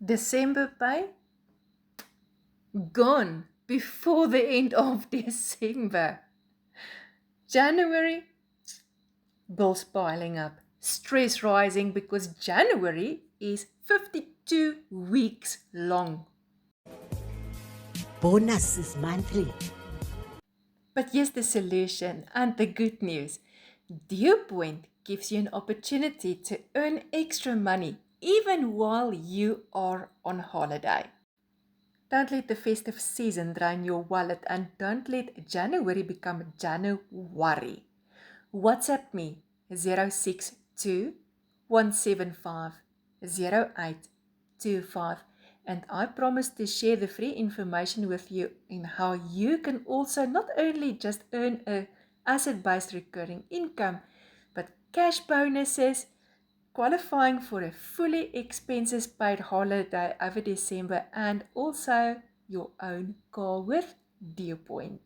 December pay gone before the end of December. January, bills piling up, stress rising because January is 52 weeks long. Bonus is monthly. But here's the solution and the good news. DealPoint gives you an opportunity to earn extra money even while you are on holiday. Don't let the festive season drain your wallet and don't let January become January. WhatsApp me 062 175 0825 and I promise to share the free information with you in how you can also not only just earn a asset-based recurring income, but cash bonuses, qualifying for a fully expenses paid holiday over December and also your own car with DealPoint.